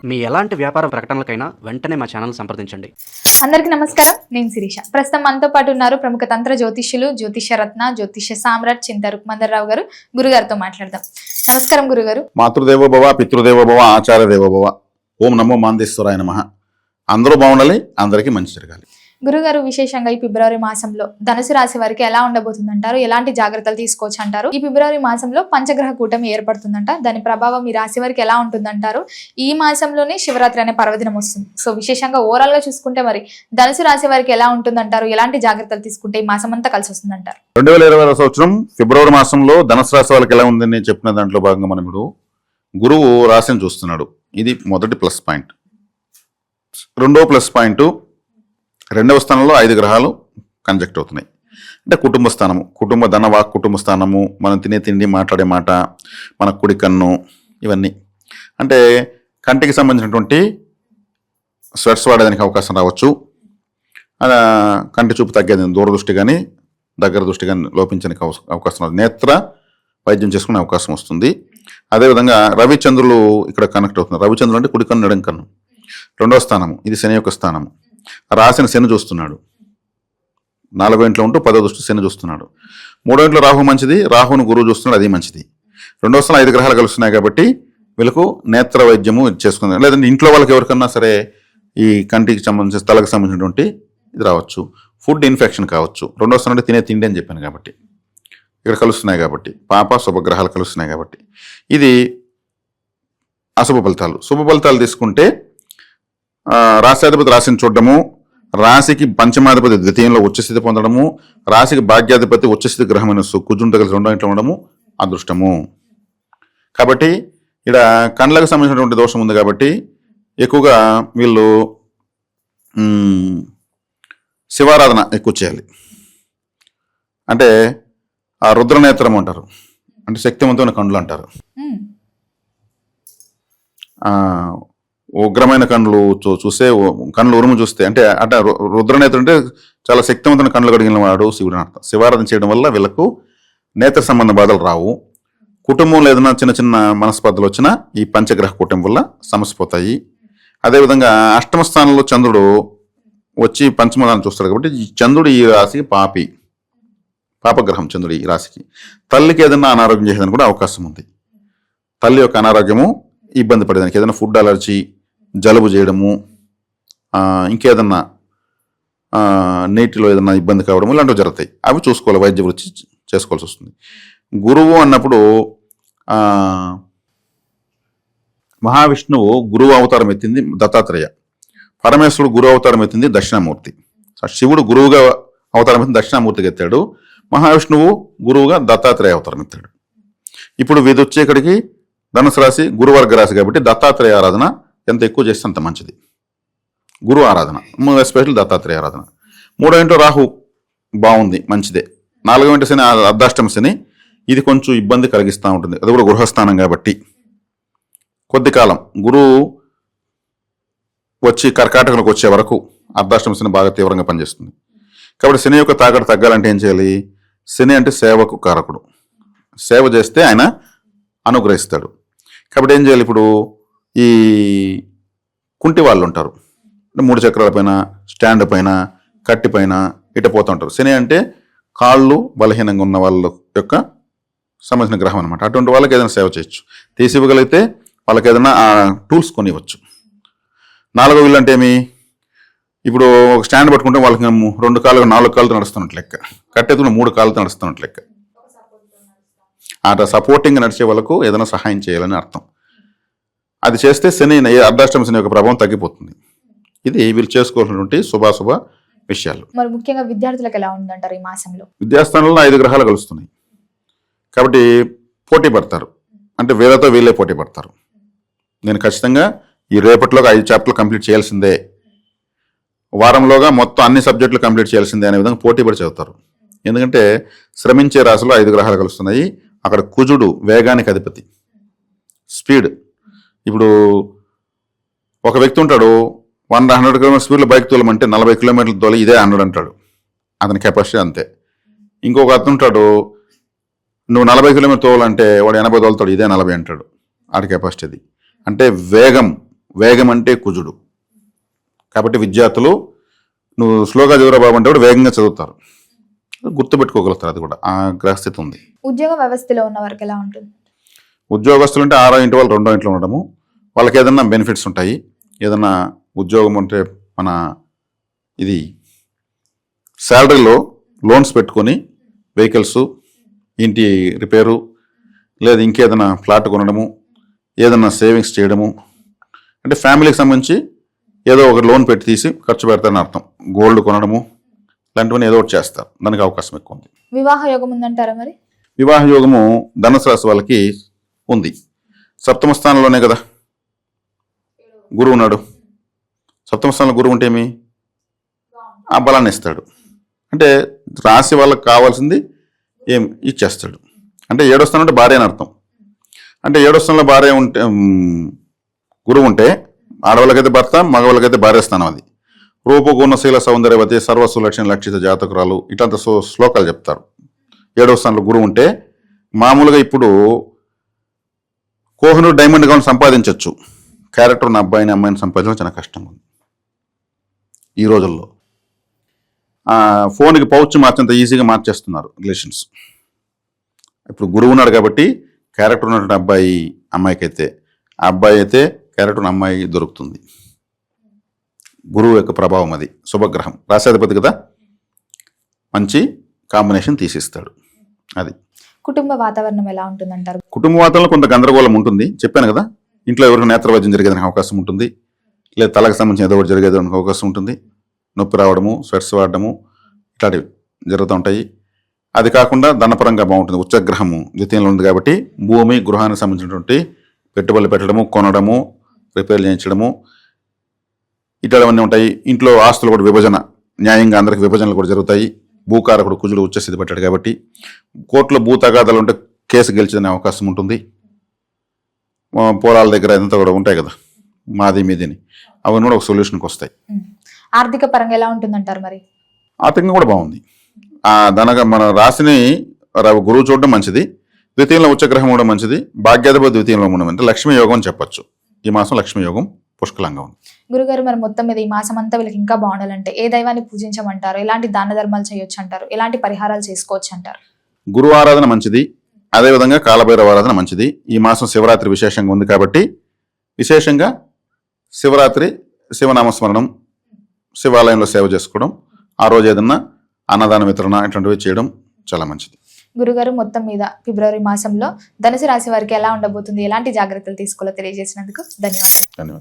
మీ ఎలాంటి వ్యాపార ప్రకటనలకైనా వెంటనే మా ఛానల్ సంప్రదించండి. అందరికీ నమస్కారం. నేను శిరీష. ప్రస్తుతం మనతో పాటు ఉన్నారు ప్రముఖ తంత్ర జ్యోతిష్యులు, జ్యోతిష్య రత్న, జ్యోతిష్య సామ్రాట్ చింత రుక్మందర్రావు గారు. గురుగారితో మాట్లాడదాం. నమస్కారం గురుగారు. మాతృదేవో భవ, పితృదేవో భవ, ఆచార్య దేవో భవ. ఓం నమో మాందేశ్వరాయ నమః. అందరూ బాగుండాలి, అందరికీ మంచి జరగాలి. గురుగారు, విశేషంగా ఈ ఫిబ్రవరి మాసంలో ధనుసు రాశి వారికి ఎలా ఉండబోతుందంటారు? ఎలాంటి జాగ్రత్తలు తీసుకోవచ్చు అంటారు? ఈ ఫిబ్రవరి మాసంలో పంచగ్రహ కూటమి ఏర్పడుతుందంట. దాని ప్రభావం ఈ రాశి వారికి ఎలా ఉంటుందంటారు? ఈ మాసంలోనే శివరాత్రి అనే పర్వదినం వస్తుంది. సో విశేషంగా ఓవరాల్ గా చూసుకుంటే మరి ధనుసు రాశి వారికి ఎలా ఉంటుందంటారు? ఎలాంటి జాగ్రత్తలు తీసుకుంటే ఈ మాసం అంతా కలిసి వస్తుందంటారు? 2020 సంవత్సరం ఫిబ్రవరి మాసంలో ధనుసు రాశి వాళ్ళకి ఎలా ఉందని నేను చెప్పిన దాంట్లో భాగంగా మనం ఇప్పుడు గురువు రాశిని చూస్తున్నాడు. ఇది మొదటి ప్లస్ పాయింట్. రెండో ప్లస్ పాయింట్, రెండవ స్థానంలో 5 గ్రహాలు కంజెక్ట్ అవుతున్నాయి. అంటే కుటుంబ స్థానము, కుటుంబ ధనవాక్ కుటుంబ స్థానము, మనం తినే తిండి, మాట్లాడే మాట, మన కుడి కన్ను, ఇవన్నీ అంటే కంటికి సంబంధించినటువంటి స్వెట్స్ వాడేదానికి అవకాశం రావచ్చు. కంటి చూపు తగ్గేది, దూరదృష్టి కానీ దగ్గర దృష్టి కానీ లోపించడానికి అవకాశం రాదు. నేత్ర వైద్యం చేసుకునే అవకాశం వస్తుంది. అదేవిధంగా రవిచంద్రులు ఇక్కడ కనెక్ట్ అవుతున్నారు. రవిచంద్రులు అంటే కుడి కన్ను, ఎడం కన్ను. రెండవ స్థానము, ఇది శని యొక్క స్థానము. రాశిని శని చూస్తున్నాడు. 4వ ఇంట్లో ఉంటూ 10వ దృష్టి శని చూస్తున్నాడు. 3వ ఇంట్లో రాహు మంచిది, రాహును గురువు చూస్తున్నాడు, అది మంచిది. రెండవ స్థానం 5 గ్రహాలు కలుస్తున్నాయి కాబట్టి వీళ్ళకు నేత్ర వైద్యము చేసుకుందాం. లేదంటే ఇంట్లో వాళ్ళకి ఎవరికన్నా సరే ఈ కంటికి సంబంధించిన, తలకు సంబంధించినటువంటి ఇది రావచ్చు. ఫుడ్ ఇన్ఫెక్షన్ కావచ్చు. రెండవ స్థానం అంటే తినే తిండి అని చెప్పాను కాబట్టి ఇక్కడ కలుస్తున్నాయి కాబట్టి, పాప శుభగ్రహాలు కలుస్తున్నాయి కాబట్టి ఇది అశుభ ఫలితాలు. శుభ ఫలితాలు తీసుకుంటే రాశ్యాధిపతి రాశిని చూడడము, రాశికి పంచమాధిపతి ద్వితీయంలో ఉచ్చస్థితి పొందడము, రాశికి భాగ్యాధిపతి ఉచ్చస్థితి గ్రహమైన కుజుంతో కలిసి 2వ ఇంట్లో ఉండడము అదృష్టము. కాబట్టి ఇక్కడ కండ్లకు సంబంధించినటువంటి దోషం ఉంది కాబట్టి ఎక్కువగా వీళ్ళు శివారాధన ఎక్కువ చేయాలి. అంటే ఆ రుద్రనేత్రం అంటారు, అంటే శక్తివంతమైన కండ్లు అంటారు. ఉగ్రమైన కళ్ళు చూస్తే, కళ్ళు ఉరుము చూస్తే, అంటే అంటే రుద్రనేత్రం అంటే చాలా శక్తివంతమైన కళ్ళు కలిగిన వాడు శివుడు అని అర్థం. శివారాధన చేయడం వల్ల వీళ్ళకు నేత్ర సంబంధ బాధలు రావు. కుటుంబంలో ఏదైనా చిన్న చిన్న మనస్పర్ధలు వచ్చినా ఈ పంచగ్రహ కూటమి వల్ల సమస్య పోతాయి. అదేవిధంగా 8వ స్థానంలో చంద్రుడు వచ్చి పంచమదాన్ని చూస్తాడు కాబట్టి ఈ చంద్రుడు ఈ రాశికి పాపగ్రహం. చంద్రుడు ఈ రాశికి తల్లికి ఏదైనా అనారోగ్యం చేసేదానికి కూడా అవకాశం ఉంది. తల్లి యొక్క అనారోగ్యము ఇబ్బంది పడేదానికి, ఏదైనా ఫుడ్ అలర్జీ, జలుబు చేయడము, ఇంకేదన్నా నీటిలో ఏదన్నా ఇబ్బంది కావడము ఇలాంటివి జరుగుతాయి. అవి చూసుకోవాలి, వైద్య వృత్తి చేసుకోవాల్సి వస్తుంది. గురువు అన్నప్పుడు మహావిష్ణువు గురువు అవతారం ఎత్తింది దత్తాత్రేయ, పరమేశ్వరుడు గురువు అవతారం ఎత్తింది దక్షిణామూర్తి. శివుడు గురువుగా అవతారం ఎత్తింది దక్షిణామూర్తికి ఎత్తాడు. మహావిష్ణువు గురువుగా దత్తాత్రేయ అవతారం ఎత్తాడు. ఇప్పుడు వీధి వచ్చే ఇక్కడికి ధనుసు రాశి గురువర్గ రాశి కాబట్టి దత్తాత్రేయ ఆరాధన ఎంత ఎక్కువ చేస్తే అంత మంచిది. గురు ఆరాధన, ఎస్పెషల్ దత్తాత్రేయ ఆరాధన. 3వ ఇంట్లో రాహు బాగుంది, మంచిదే. 4వ ఇంటి శని, అర్ధాష్టమ శని, ఇది కొంచెం ఇబ్బంది కలిగిస్తూ ఉంటుంది. అది కూడా గృహస్థానం కాబట్టి కొద్ది కాలం గురువు వచ్చి కర్కాటకంలోకి వచ్చే వరకు అర్ధాష్టమ శని బాగా తీవ్రంగా పనిచేస్తుంది. కాబట్టి శని యొక్క తాకడ తగ్గాలంటే ఏం చేయాలి? శని అంటే సేవకు కారకుడు. సేవ చేస్తే ఆయన అనుగ్రహిస్తాడు. కాబట్టి ఏం చేయాలి? ఇప్పుడు ఈ కుంటి వాళ్ళు ఉంటారు, 3 చక్రాల పైన, స్టాండ్ పైన, కట్టి పైన ఇట పోతూ ఉంటారు. శని అంటే కాళ్ళు బలహీనంగా ఉన్న వాళ్ళ యొక్క సంబంధించిన గ్రహం అనమాట. అటువంటి వాళ్ళకి ఏదైనా సేవ చేయొచ్చు. తీసి ఇవ్వగలిగితే వాళ్ళకి ఏదైనా టూల్స్ కొనివ్వచ్చు. 4వ ఇల్లు అంటే ఏమి? ఇప్పుడు ఒక స్టాండ్ పట్టుకుంటే వాళ్ళకి 2 కాళ్ళు 4 కాళ్ళతో నడుస్తున్నట్టు లెక్క, కట్టెత్తుకుని 3 కాళ్ళతో నడుస్తున్నట్టు లెక్క. అట్లా సపోర్టింగ్ నడిచే వాళ్ళకు ఏదైనా సహాయం చేయాలని అర్థం. అది చేస్తే శని, అర్ధాష్టమ శని యొక్క ప్రభావం తగ్గిపోతుంది. ఇది వీళ్ళు చేసుకోవాల్సినటువంటి శుభాశుభ విషయాలు. మరి ముఖ్యంగా విద్యార్థులకు ఎలా ఉందంటారు ఈ మాసంలో? విద్యాస్థానంలో 5 గ్రహాలు కలుస్తున్నాయి కాబట్టి పోటీ పడతారు. అంటే వీళ్ళతో వీళ్ళే పోటీ పడతారు. నేను ఖచ్చితంగా ఈ రేపటిలోగా 5 చాప్టర్లు కంప్లీట్ చేయాల్సిందే, వారంలోగా మొత్తం అన్ని సబ్జెక్టులు కంప్లీట్ చేయాల్సిందే అనే విధంగా పోటీ పడి చదువుతారు. ఎందుకంటే శ్రమించే రాశిలో 5 గ్రహాలు కలుస్తున్నాయి. అక్కడ కుజుడు వేగానికి అధిపతి, స్పీడ్. ఇప్పుడు ఒక వ్యక్తి ఉంటాడు, 100 కిలోమీటర్ స్పీడ్లో బైక్ తోలమంటే 40 కిలోమీటర్లు తోలి ఇదే 100 అంటాడు, అతని కెపాసిటీ అంతే. ఇంకొక అతను ఉంటాడు, నువ్వు 40 కిలోమీటర్ తోలంటే వాడు 80 తోలుతాడు, ఇదే 40 అంటాడు, ఆడి కెపాసిటీ అది. అంటే వేగం వేగం అంటే కుజుడు. కాబట్టి విద్యార్థులు నువ్వు స్లోగా చదువురా బాబు అంటే కూడా వేగంగా చదువుతారు, గుర్తుపెట్టుకోగలుగుతారు. అది కూడా ఆ గ్రహస్థితి ఉంది. ఉద్యోగ వ్యవస్థలో ఉన్న వారికి ఎలా ఉంటుంది? ఉద్యోగస్తులు అంటే 6వ ఇంటి వాళ్ళు 2వ ఇంట్లో ఉండడము, వాళ్ళకి ఏదైనా బెనిఫిట్స్ ఉంటాయి. ఏదైనా ఉద్యోగం అంటే మన ఇది శాలరీలో లోన్స్ పెట్టుకొని వెహికల్స్, ఇంటి రిపేరు, లేదా ఇంకేదైనా ఫ్లాట్ కొనడము, ఏదైనా సేవింగ్స్ చేయడము, అంటే ఫ్యామిలీకి సంబంధించి ఏదో ఒక లోన్ పెట్టి తీసి ఖర్చు పెడతారని అర్థం. గోల్డ్ కొనడము ఇలాంటివన్నీ ఏదో ఒకటి చేస్తారు, దానికి అవకాశం ఎక్కువ ఉంది. వివాహ యోగం ఉందంటారా మరి? వివాహ యోగము ధనుసు రాశి వాళ్ళకి ఉంది. సప్తమ స్థానంలోనే కదా గురువు ఉన్నాడు. సప్తమ స్థానంలో గురువు ఉంటే ఏమి ఆ బలాన్ని ఇస్తాడు. అంటే రాశి వాళ్ళకి కావాల్సింది ఏం ఇచ్చేస్తాడు. అంటే 7వ స్థానం అంటే భార్య అని అర్థం. అంటే 7వ స్థానంలో భార్య ఉంటే గురువు ఉంటే ఆడవాళ్ళకైతే భర్త, మగవాళ్ళకైతే భార్య స్థానం. అది రూపగుణశీల సౌందర్యవతి సర్వసులక్షణ లక్షిత జాతకురాలు ఇట్లాంటి శ్లోకాలు చెప్తారు. 7వ స్థానంలో గురువు ఉంటే మామూలుగా ఇప్పుడు కోహినూర్ డైమండ్ గౌన్ సంపాదించవచ్చు, క్యారెక్టర్ ఉన్న అబ్బాయిని అమ్మాయిని సంపాదించడం చాలా కష్టంగా ఉంది ఈ రోజుల్లో. ఫోన్కి పౌచ్ మార్చేంత ఈజీగా మార్చేస్తున్నారు రిలేషన్స్. ఇప్పుడు గురువు ఉన్నాడు కాబట్టి క్యారెక్టర్ ఉన్నటువంటి అబ్బాయి అమ్మాయికి అయితే, ఆ అబ్బాయి అయితే క్యారెక్టర్ ఉన్న అమ్మాయి దొరుకుతుంది. గురువు యొక్క ప్రభావం అది. శుభగ్రహం, రాశాధిపతి కదా, మంచి కాంబినేషన్ తీసిస్తాడు. అది కుటుంబ వాతావరణం ఎలా ఉంటుందంటారు? కుటుంబ వాతావరణంలో కొంత గందరగోళం ఉంటుంది, చెప్పాను కదా. ఇంట్లో ఎవరికి నేత్రవైద్యం జరిగేదానికి అవకాశం ఉంటుంది, లేదా తలకు సంబంధించిన ఏదో ఒకటి జరిగేదానికి అవకాశం ఉంటుంది. నొప్పి రావడము, స్వెట్స్ వాడడము ఇట్లాంటివి జరుగుతూ ఉంటాయి. అది కాకుండా ధనపరంగా బాగుంటుంది. ఉచ్చగ్రహము ద్వితీయంలో ఉంది కాబట్టి భూమి గృహానికి సంబంధించినటువంటి పెట్టుబడులు పెట్టడము, కొనడము, రిపేర్ చేయించడము ఇట్లాంటివన్నీ ఉంటాయి. ఇంట్లో ఆస్తులు కూడా విభజన, న్యాయంగా అందరికి విభజనలు కూడా జరుగుతాయి. భూకారకుడు కుజుడు ఉచ్చస్థితి పెట్టాడు కాబట్టి కోర్టులో భూ తగాదాలు ఉంటే కేసు గెలిచేదనే అవకాశం ఉంటుంది. పొలాల దగ్గర ఇదంతా కూడా ఉంటాయి కదా, మాది మీదిని, అవన్నీ కూడా ఒక సొల్యూషన్కి వస్తాయి. ఆర్థిక పరంగా ఎలా ఉంటుందంటారు మరి? ఆర్థికంగా కూడా బాగుంది. మన రాశిని గురువు చూడడం మంచిది, ద్వితీయంలో ఉచ్చగ్రహం కూడా మంచిది, భాగ్యాధిపతి ద్వితీయంలో ఉండడం అంటే లక్ష్మీ యోగం అని చెప్పచ్చు. ఈ మాసం లక్ష్మీ యోగం పుష్కలంగా ఉంది. గురుగారు, మరి మొత్తం మీద ఈ మాసం అంతా వీళ్ళకి ఇంకా బాగుండాలంటే ఏ దైవాన్ని పూజించమంటారు? ఎలాంటి దాన ధర్మాలు చేయొచ్చు అంటారు? ఎలాంటి పరిహారాలు చేసుకోవచ్చు అంటారు? గురువు ఆరాధన మంచిది, అదేవిధంగా కాలభైరవ ఆరాధన మంచిది. ఈ మాసం శివరాత్రి విశేషంగా ఉంది కాబట్టి విశేషంగా శివరాత్రి శివనామస్మరణం, శివాలయంలో సేవ చేసుకోవడం, ఆ రోజు ఏదన్నా అన్నదాన వితరణ ఇట్లాంటివి చేయడం చాలా మంచిది. గురుగారు, మొత్తం మీద ఫిబ్రవరి మాసంలో ధనుసు రాశి వారికి ఎలా ఉండబోతుంది, ఎలాంటి జాగ్రత్తలు తీసుకోవాలో తెలియజేసినందుకు ధన్యవాదాలు.